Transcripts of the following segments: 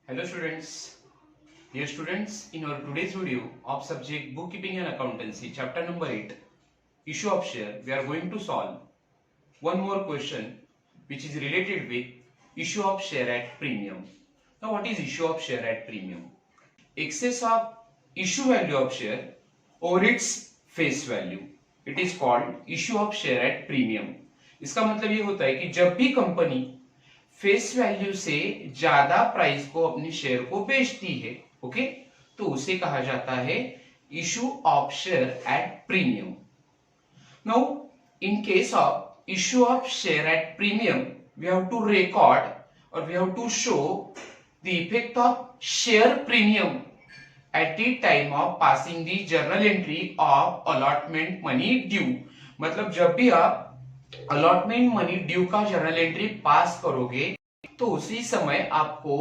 Hello students. Dear students, in our today's video of subject Bookkeeping and Accountancy, chapter number 8, Issue of Share, we are going to solve one more question which is related with issue of share at premium. Now what is issue of share at premium? Excess of issue value of share over its face value. It is called issue of share at premium. इसका मतलब ये होता है कि जब भी company face value से ज्यादा प्राइस को अपने शेयर को बेचती है, ओके, तो उसे कहा जाता है issue of share at premium. Now in case of issue of share at premium we have to record और we have to show the effect of share premium at the time of passing the journal entry of allotment money due. मतलब जब भी आप allotment money due का journal entry pass करोगे तो उसी समय आपको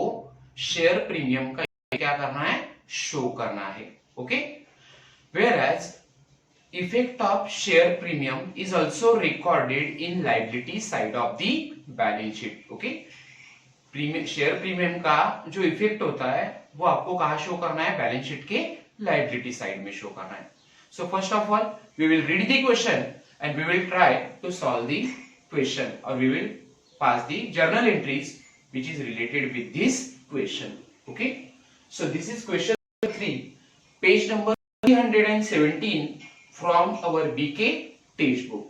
शेयर प्रीमियम का क्या करना है, शो करना है. Okay, whereas effect of share premium is also recorded in liability side of the balance sheet. Okay, share premium का जो इफेक्ट होता है वो आपको कहां शो करना है, बैलेंस शीट के लायबिलिटी साइड में शो करना है. So first of all we will read the question and we will try to solve the question or we will pass the journal entries which is related with this question. Okay, so this is question number 3, page number 317 from our BK textbook.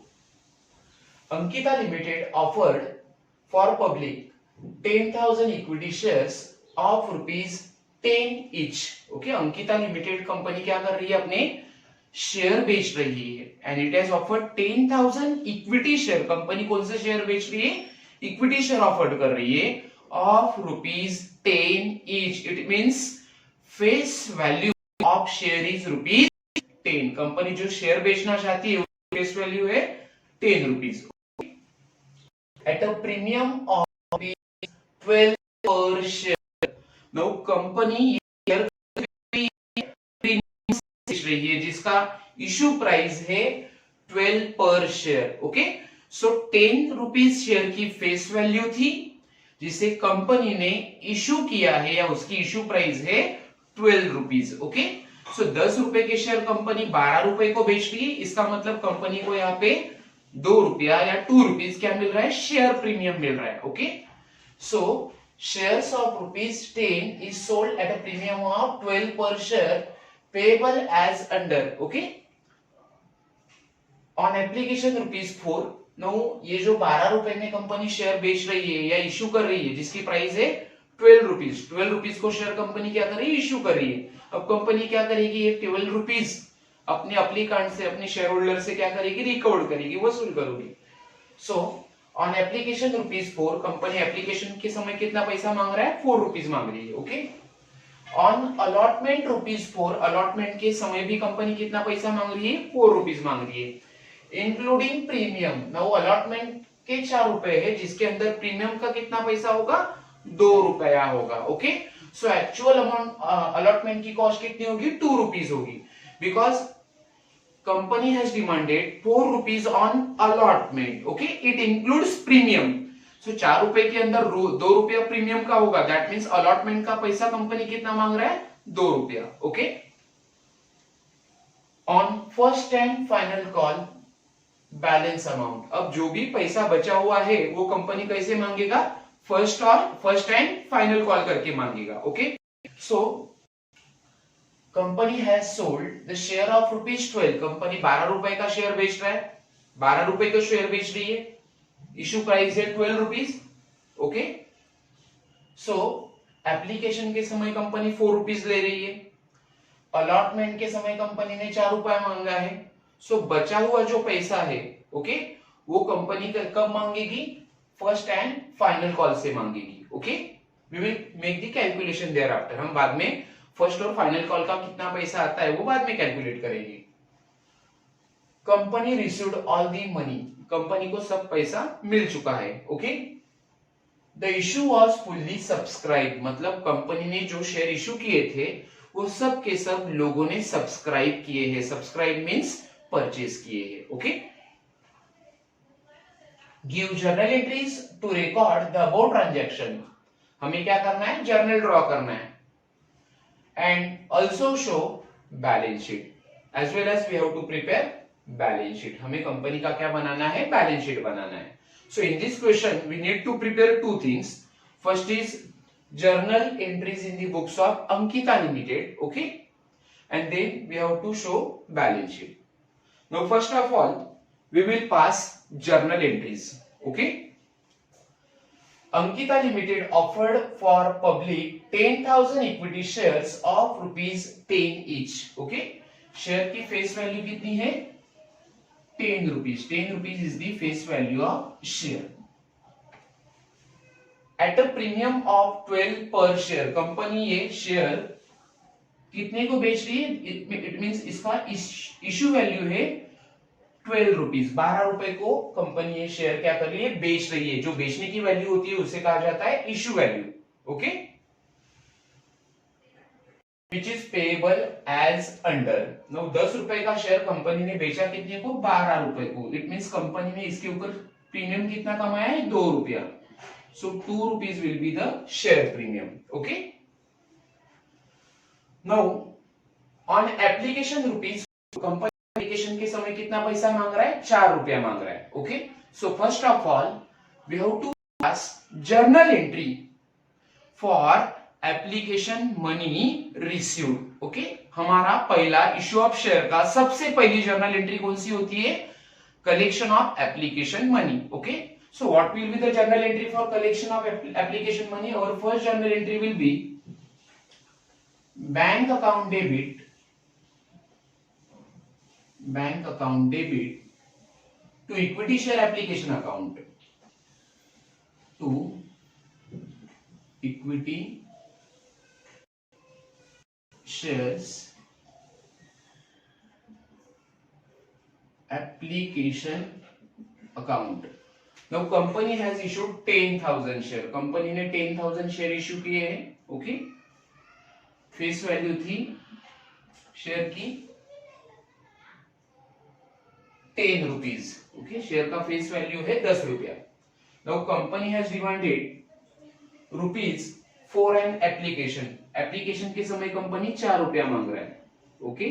Ankita Limited offered for public 10,000 equity shares of rupees 10 each. Okay, Ankita Limited company क्या कर रही है, अपने share बेच रही है and it has offered 10,000 equity share. Company कौन से शेयर बेच रही है, इक्विटी शेयर ऑफर कर रही है of rupees 10 each. It means face value of share is rupees 10. Company जो शेयर बेचना चाहती है फेस वैल्यू है 10 rupees at a premium of 12 पर शेयर. नाउ कंपनी रही है जिसका इशू प्राइस है 12 पर शेयर. ओके, सो 10 रुपीज शेयर की फेस वैल्यू थी जिसे कंपनी ने इशू किया है या उसकी इशू प्राइस है 12 रुपीज. ओके, सो 10 रुपए के शेयर कंपनी 12 रुपए को बेच रही है. इसका मतलब कंपनी को यहाँ पे 2 रुपया या 2 रुपीज क्या मिल रहा है, शेयर प्रीमियम मिल रहा है. Okay, so shares of rupees 10 is sold at a premium of 12 पर share payable as under. okay, on application rupees 4. now ये जो 12 रुपए में कंपनी शेयर बेच रही है या इशू कर रही है जिसकी प्राइस है 12 रुपीज, 12 रुपीज को शेयर कंपनी क्या कर रही है, इशू कर रही है. अब कंपनी क्या करेगी, ये 12 रुपीज अपने अप्लीकांट से, अपने शेयर होल्डर से क्या करेगी, रिकॉर्ड करेगी, वसूल करोगी. So on application rupees 4 company application के समय कितना पैसा मांग रहा है, 4 रुपीज मांग रही है. Okay, on allotment rupees 4 allotment के समय भी कंपनी कितना पैसा मांग रही है, 4 रुपीज मांग रही है इंक्लूडिंग प्रीमियम. नाउ अलॉटमेंट के 4 रुपए है जिसके अंदर प्रीमियम का कितना पैसा होगा, 2 रुपया होगा. Okay, so actual amount allotment की कॉस्ट कितनी होगी, 2 रुपीज होगी because company has demanded 4 rupees on allotment. Okay, it includes premium. So 4 रुपए के अंदर 2 रुपया प्रीमियम का होगा. दैट मींस अलॉटमेंट का पैसा कंपनी कितना मांग रहा है, 2 रुपया. Okay, on first and final call balance amount. अब जो भी पैसा बचा हुआ है वो कंपनी कैसे मांगेगा, फर्स्ट एंड फाइनल कॉल करके मांगेगा. Okay, so company has sold the share of rupees 12. Company 12 रुपए का शेयर बेच रहा है, 12 रुपए का शेयर बेच रही है, इशू प्राइस है 12 रुपीज. ओके, सो एप्लीकेशन के समय कंपनी 4 रुपीज ले रही है, अलॉटमेंट के समय कंपनी ने 4 रुपया मांगा है. सो बचा हुआ जो पैसा है, ओके, वो कंपनी कब मांगेगी, फर्स्ट एंड फाइनल कॉल से मांगेगी. Okay, we will make the calculation thereafter. हम बाद में फर्स्ट और फाइनल कॉल का कितना पैसा आता है वो बाद में कैलकुलेट करेंगे. Company received all the money. Company को सब पैसा मिल चुका है. Okay, the issue was fully subscribe. मतलब कंपनी ने जो शेयर इशू किए थे वो सब के सब लोगों ने सब्सक्राइब किए हैं. सब्सक्राइब मींस परचेज किए हैं. Okay, give journal entries to record the about transaction. हमें क्या करना है, जर्नल ड्रॉ करना है. And also show balance sheet as well as we have to prepare balance sheet. हमें कंपनी का क्या बनाना है, बैलेंस शीट बनाना है. So in this question we need to prepare two things. First is journal entries in the books of Ankita Limited, okay, and then we have to show balance sheet. Now first of all we will pass journal entries, okay. Ankita Limited offered for public 10,000 equity shares of rupees 10 each, okay. Share की face value कितनी है, 10 rupees. 10 rupees is the face value of share. At a premium of 12 पर share. Company ये share कितने को बेच रही है, इट मींस इसका इश्यू वैल्यू है 12 रुपीज. 12 रुपए को कंपनी ये शेयर क्या कर रही है, बेच रही है. जो बेचने की वैल्यू होती है उसे कहा जाता है issue value, okay. Which is payable as under. No 10 रुपए का शेयर कंपनी ने बेचा कितने को, 12 रुपए को. इट मींस कंपनी ने इसके ऊपर प्रीमियम कितना कमाया है, 2 रुपया. So 2 rupees will be the share premium. Okay. Now on application rupees, company application के समय कितना पैसा मांग रहा है, 4 रुपया मांग रहा है. Okay. So first of all we have to pass journal entry for application money received. Okay. हमारा पहला इश्यू ऑफ शेयर का सबसे पहली जर्नल एंट्री कौन सी होती है, collection of application money. Okay. So what will be the journal entry for collection of application money? Our first journal entry will be bank account debit to equity share application account, to equity shares application account. Now company has issued 10,000 share. Company ने 10,000 share issue किए हैं, okay. Face value थी share की 10 rupees, okay. Share का face value है 10 रुपया. Now company has demanded rupees for an application. Application के समय कंपनी 4 रुपया मांग रहा है, okay.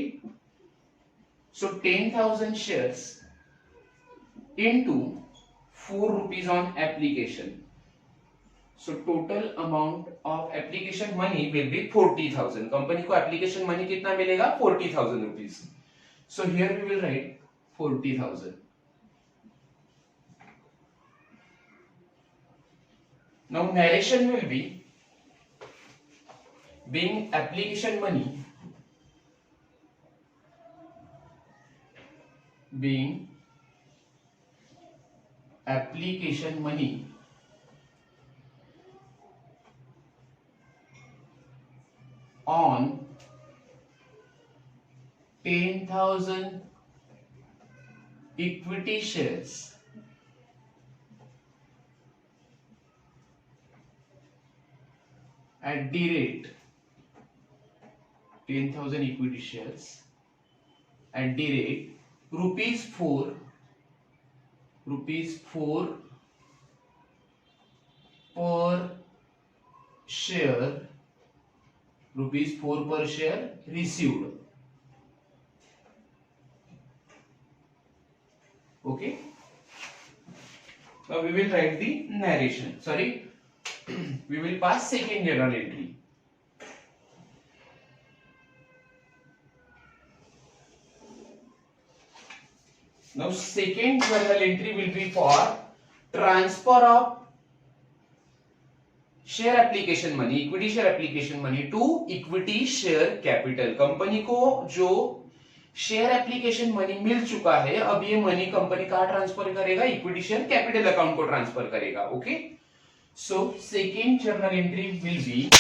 So 10,000 shares into 4 rupees on application. So total amount of application money will be 40,000. Company को एप्लीकेशन मनी कितना मिलेगा, 40,000 rupees. So here we will write 40,000. Now narration will be being application money on 10,000 equity shares at the rate 10,000 equity shares at the rate rupees 4 per share, rupees 4 per share received. Okay. Now we will write the narration. Sorry, we will pass second journal entry. Now second journal entry will be for transfer of share application money, equity share application money to equity share capital. Company को जो share application money मिल चुका है, अब ये money company कहां transfer करेगा, equity share capital account को transfer करेगा, okay. So second journal entry will be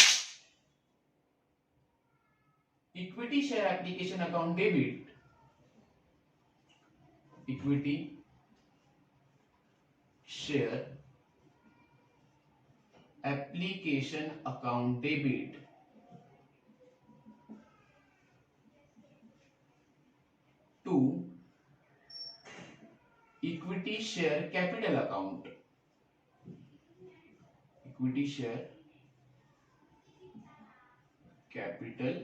equity share application account debit, equity share application account debit to equity share capital account, equity share capital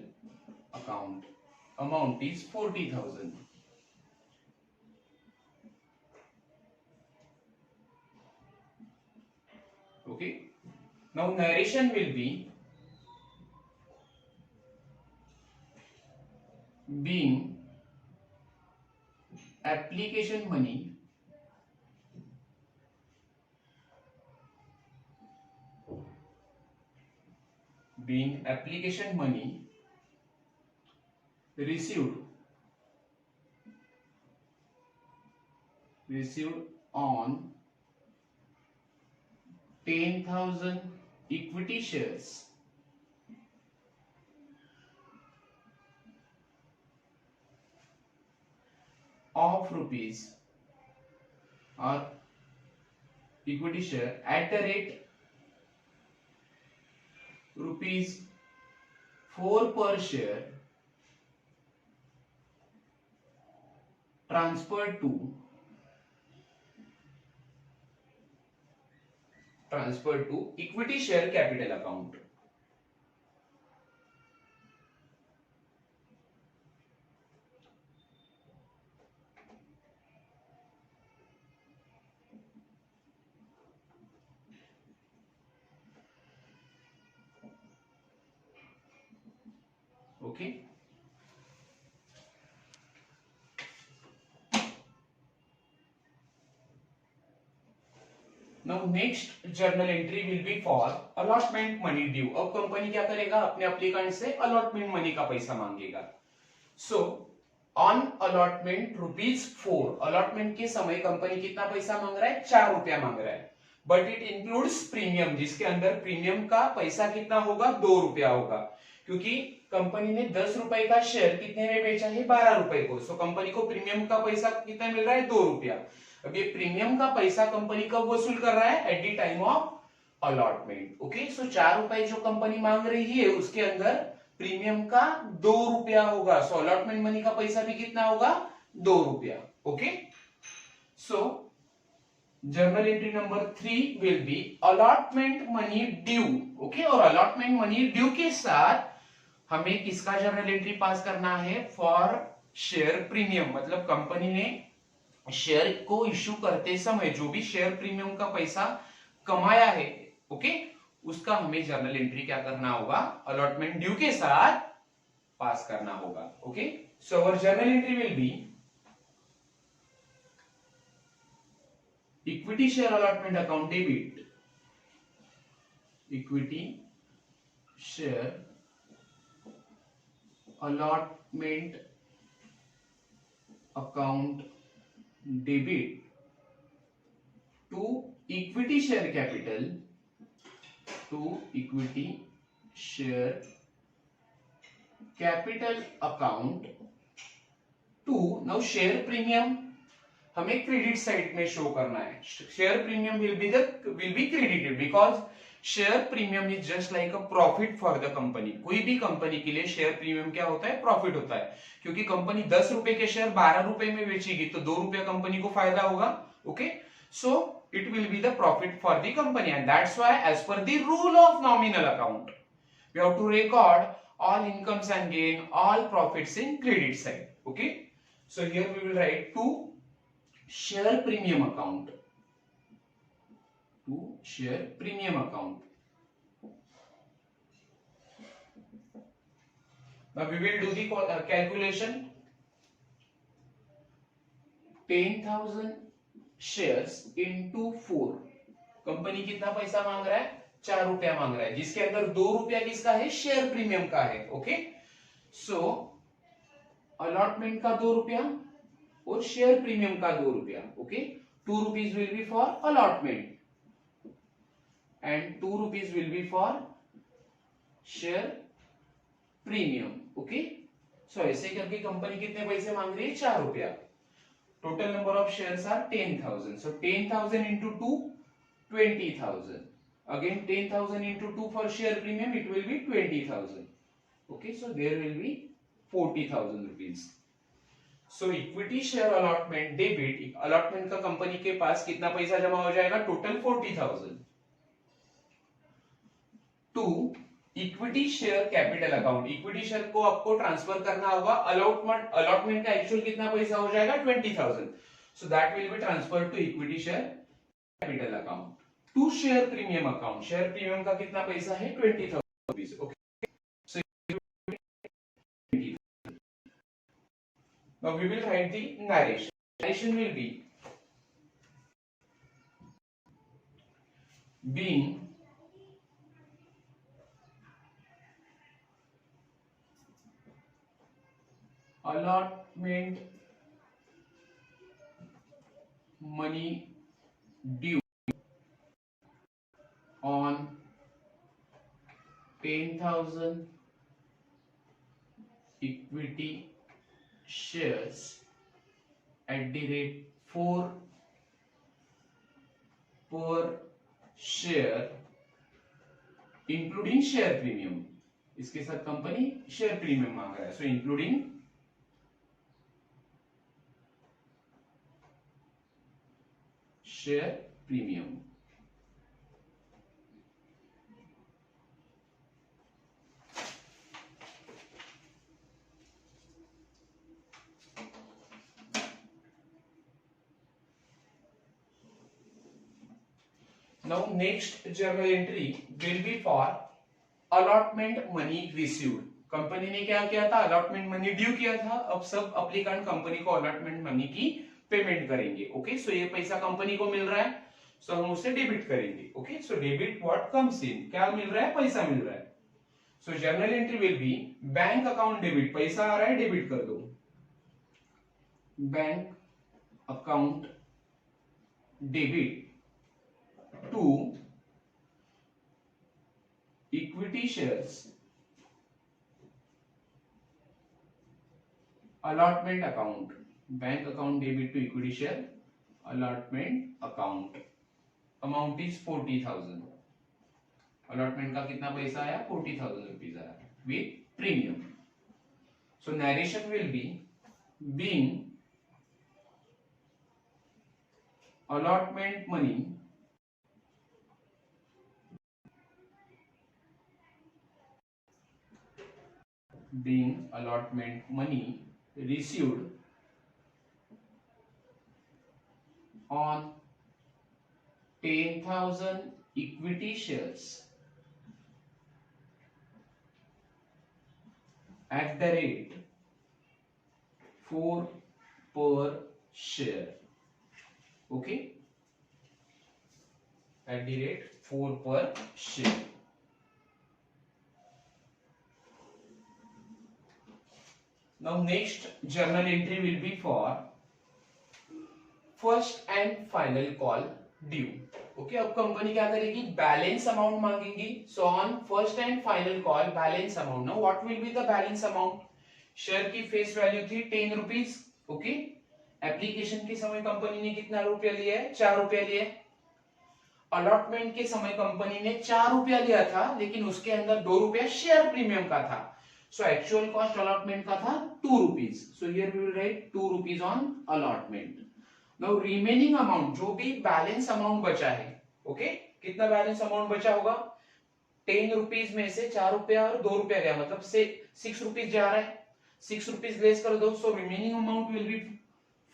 account. Amount is 40,000. Okay. Now narration will be being application money received on 10,000 equity shares of rupees or equity share at the rate rupees 4 per share transferred to equity share capital account. Okay. Now next journal entry will be for allotment money due. अब company क्या करेगा, अपने applicant से allotment money का पैसा मांगेगा. So on allotment ₹4, allotment के समय कंपनी कितना पैसा मांग रहा है, 4 रुपया मांग रहा है. बट इट इंक्लूड्स प्रीमियम, जिसके अंदर प्रीमियम का पैसा कितना होगा, 2 रुपया होगा, क्योंकि कंपनी ने 10 रुपए का शेयर कितने में बेचा है, 12 रुपए को. सो कंपनी को प्रीमियम का पैसा कितना मिल रहा है, 2 रुपया. अब ये प्रीमियम का पैसा कंपनी कब वसूल कर रहा है, at the time of allotment. Okay, so 4 रुपए जो कंपनी मांग रही है उसके अंदर प्रीमियम का 2 रुपया होगा. सो अलॉटमेंट मनी का पैसा भी कितना होगा, 2 रुपया. Okay, so journal entry number 3 will be allotment money due. Okay, और अलॉटमेंट मनी ड्यू के साथ हमें किसका जर्नल एंट्री पास करना है, फॉर शेयर प्रीमियम. मतलब कंपनी ने शेयर को इश्यू करते समय जो भी शेयर प्रीमियम का पैसा कमाया है, ओके, उसका हमें जर्नल एंट्री क्या करना होगा, अलॉटमेंट ड्यू के साथ पास करना होगा. Okay, so our journal entry will be equity share allotment account debit, equity share allotment account debit to equity share capital, account to now share premium हमें क्रेडिट साइड में show करना है. Share premium will be credited because share premium is just like a profit for the company. कोई भी company के लिए share premium क्या होता है, प्रॉफिट होता है, क्योंकि कंपनी 10 रुपए के शेयर 12 रुपए में बेचेगी तो 2 रुपया कंपनी को फायदा होगा. Okay, so it will be the profit for the company and that's why as per the rule of nominal account we have to record all incomes and gain, all profits in credit side. Okay, so here we will write to share premium account, now we will do the calculation. 10,000 shares into 4, company कितना पैसा मांग रहा है, 4 रुपया मांग रहा है, जिसके अंदर 2 रुपया किसका है, शेयर प्रीमियम का है. ओके, सो अलॉटमेंट का 2 रुपया और शेयर प्रीमियम का 2 रुपया. Okay, 2 rupees will be for allotment and 2 rupees will be for share premium. Okay, so ऐसे करके कंपनी कितने पैसे मांग रही है, 4 रुपया. Total number of shares are 10,000. सो 10,000 into 2, 20,000. Again 10,000 into 2 for share premium, it will be 20,000. Okay, so there will be 40,000 rupees. So equity share allotment debit, allotment का कंपनी के पास कितना पैसा जमा हो जाएगा, total 40,000 to equity share capital account, equity share को आपको ट्रांसफर करना होगा, अलॉटमेंट का एक्चुअल कितना पैसा हो जाएगा 20,000, so that will be transfer to equity share capital account. To share premium account, share premium का कितना पैसा है 20,000 rupees, okay. So now we will write the narration, narration will be being allotment money due on 10,000 equity shares at the rate 4 per share including share premium, इसके साथ company share premium मांग रहा है, सो including share premium. Now next journal entry will be for allotment money received. Company ने क्या किया था, allotment money due किया था, अब सब अप्लीकेंट कंपनी को अलॉटमेंट मनी की पेमेंट करेंगे, ओके। सो ये पैसा कंपनी को मिल रहा है, सो हम उसे डेबिट करेंगे, okay. So debit what comes in, क्या मिल रहा है, पैसा मिल रहा है। So journal entry will be bank account debit, पैसा आ रहा है डेबिट कर दो, bank account debit to equity shares allotment account, bank account debit to equity share allotment account, amount is 40,000, allotment का कितना पैसा आया 40,000 रुपीज आया with premium। so narration will be being allotment money being allotment money received on 10,000 equity shares at the rate 4 per share, okay, at the rate 4 per share। Now next journal entry will be for first and final call due, okay। अब company क्या करेगी, balance amount मांगेगी, so on first and final call balance amount. Now what will be the balance amount, share की face value थी 10 rupees, okay. Application के समय company ने कितना रुपया लिया है, 4 रुपया लिया है। अलॉटमेंट के समय कंपनी ने 4 रुपया लिया था, लेकिन उसके अंदर 2 रुपया शेयर प्रीमियम का था, so actual cost allotment का था 2 rupees, so here we will write 2 rupees on allotment। now remaining amount, जो भी बैलेंस अमाउंट बचा है, ओके, कितना बैलेंस अमाउंट बचा होगा, 10 रुपीज में से 4 रुपया और 2 रुपया गया, मतलब से 6 रुपीज जा रहा है, 6 रुपीज लेस कर दो, so remaining amount will be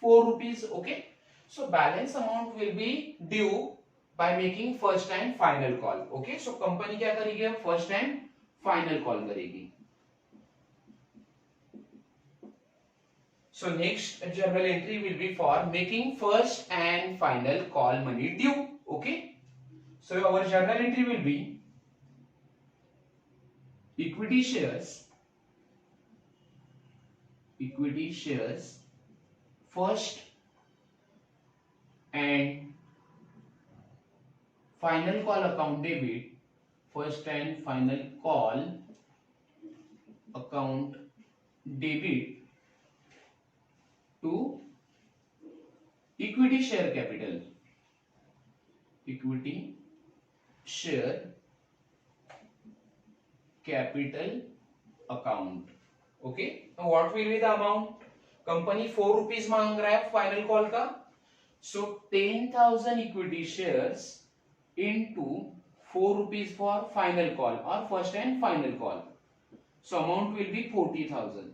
4 rupees, okay। so balance amount will be due by making first and final call, okay। so company क्या करेगी, अब फर्स्ट एंड फाइनल कॉल करेगी। So next journal entry will be for making first and final call money due, okay। So our journal entry will be equity shares first and final call account debit, first and final call account debit to equity share capital, equity share capital account, okay। now what will be the amount, company 4 rupees मांग रहा है final call का, so 10,000 equity shares into 4 rupees for final call or first and final call. So amount will be 40,000.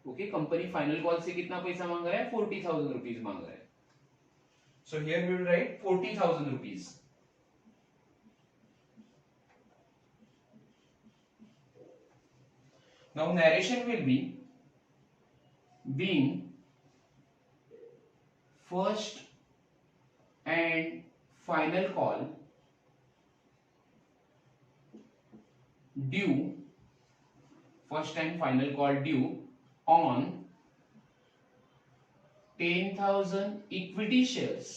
Okay, company final call से कितना पैसा मांग रहा है? 40,000 रुपीज मांग रहा है. So here we will write 40,000 rupees. Now narration will be being first and final call due, first and final call due on 10,000 equity shares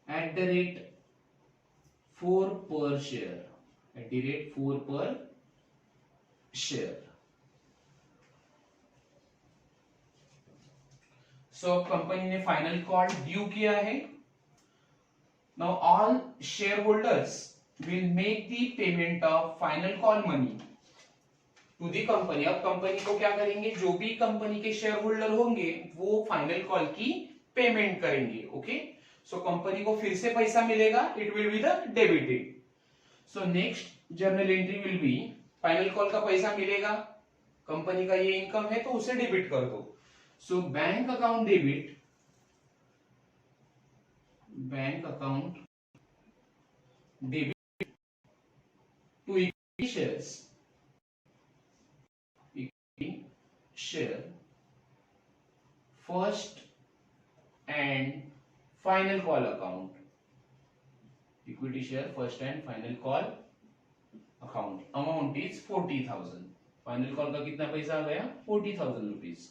at the rate 4 per share, at the rate 4 per share. So company ने final call due किया है. Now all shareholders will make the payment of final call money to the company. अब company को क्या करेंगे? जो भी company के शेयर होल्डर होंगे वो फाइनल कॉल की पेमेंट करेंगे. ओके, सो कंपनी को फिर से पैसा मिलेगा. It will be the debited. So next journal entry will B, final call का पैसा मिलेगा, कंपनी का ये इनकम है तो उसे डेबिट कर दो. So bank account debit, bank account debit to equity shares, equity share first and final call account, equity share first and final call account. Amount is 40,000. Final call का कितना पैसा आ गया? 40,000 rupees.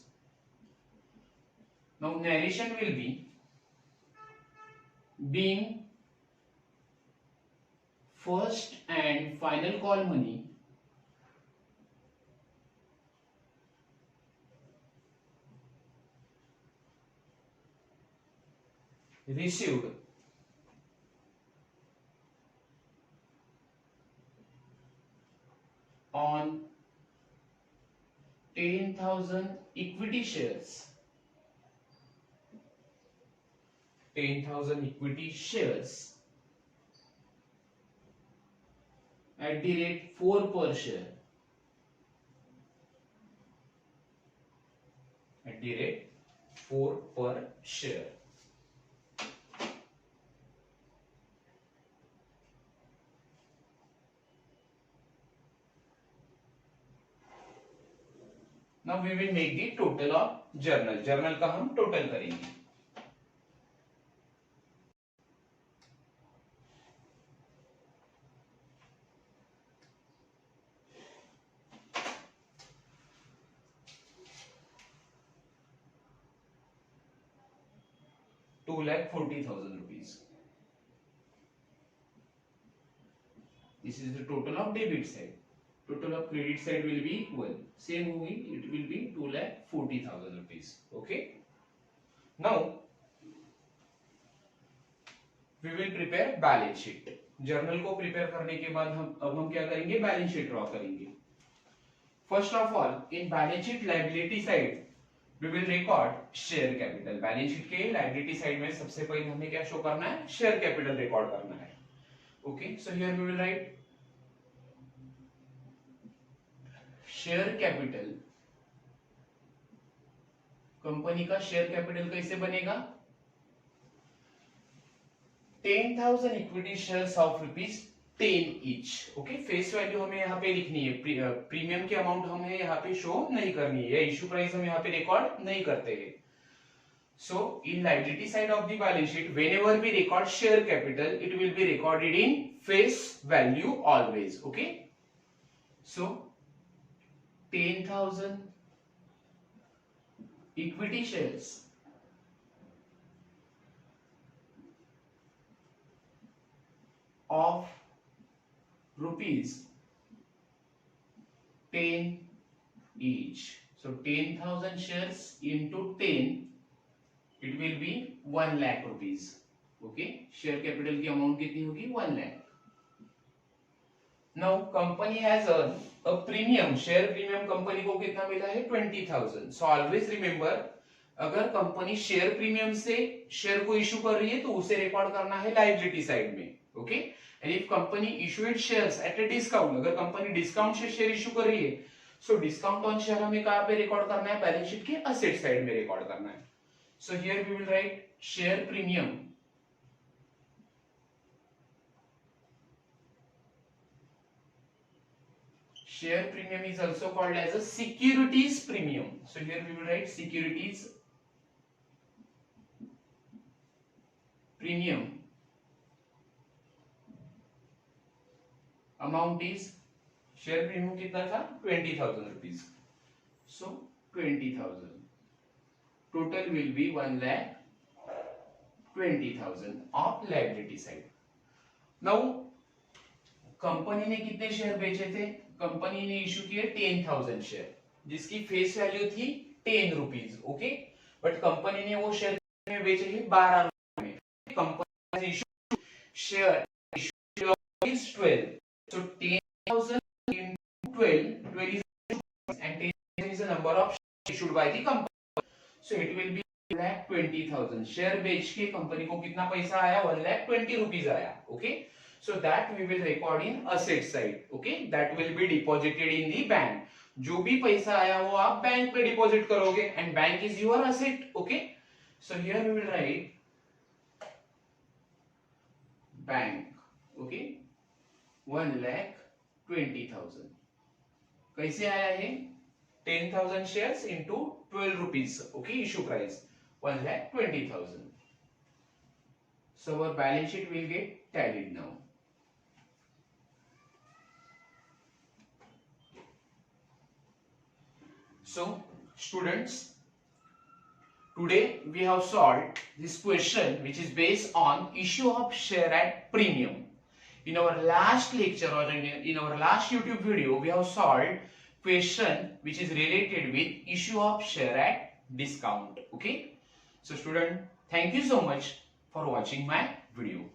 Now narration will be being first and final call money received on 10,000 equity shares, 10,000 equity shares at the rate 4 per share, at the rate 4 per share. Now we will make the total of journal. journal का हम total करेंगे. ₹2,40,000. This is the total of debit side. Total of credit side will be equal. Same होगी, it will be ₹2,40,000. Okay. Now we will prepare balance sheet. Journal को prepare करने के बाद हम क्या करेंगे? बैलेंस शीट ड्रॉ करेंगे. First of all in balance sheet liability side we will record share capital. Balance sheet के लायबिलिटी साइड में सबसे पहले हमें क्या शो करना है? शेयर कैपिटल रिकॉर्ड करना है. Okay, so here we will write share capital. Company का शेयर कैपिटल कैसे बनेगा? 10,000 equity shares of ₹10 each. Okay, face value हमें यहाँ पे लिखनी है. प्रीमियम की अमाउंट हमें यहाँ पे शो नहीं करनी है, या इश्यू प्राइस हम यहाँ पे रिकॉर्ड नहीं करते हैं. So in liability side of the balance sheet whenever we record share capital it will be recorded in face value always. Okay, so 10,000 equity shares of ₹10 each. So 10,000 shares into 10, it will be 1 lakh rupees. Okay, share capital की amount कितनी होगी? 1 lakh. Now company has earned a premium. Share premium company को कितना मिला है? 20,000. So always remember अगर company share premium से share को इश्यू कर रही है तो उसे रिकॉर्ड करना है लायबिलिटी साइड में, okay. And if company issued shares at a discount, अगर कंपनी डिस्काउंट से शेयर इश्यू कर रही है, सो डिस्काउंट ऑन शेयर हमें कहां पे रिकॉर्ड करना है, बैलेंस शीट के असेट साइड में रिकॉर्ड करना है। So here we will write share premium share premium is also called as a securities premium. So here we will write securities premium. Amount is share premium कितना था 20,000 rupees. So 20,000. Total will be 1,20,000 of liability side. Now company ने कितने share बेचे थे, company ने issue किए 10,000 share जिसकी face value थी 10 रुपीज, ओके। बट कंपनी ने वो शेयर में बेचे हैं 12 रुपए में। कंपनी ने issue share issue is 12, so 10,000 into 12 is and 10 is the number of issued by the company, so it will be 1,20,000 share बेच के कंपनी को कितना पैसा आया, 1,20,000 रुपीज आया, okay. So that we will record in asset side, okay, that will be deposited in the bank. जो भी पैसा आया वो आप बैंक पे डिपॉजिट करोगे and bank is your asset, okay. So here we will write bank, okay, 1,20,000. कैसे आया ये, 10,000 shares into 12 rupees, okay, issue price 1,20,000. So our balance sheet will get tallied now. So students, today we have solved this question which is based on issue of share at premium. In our last lecture or in our last YouTube video, we have solved question which is related with issue of share at discount, okay. So student, thank you so much for watching my video.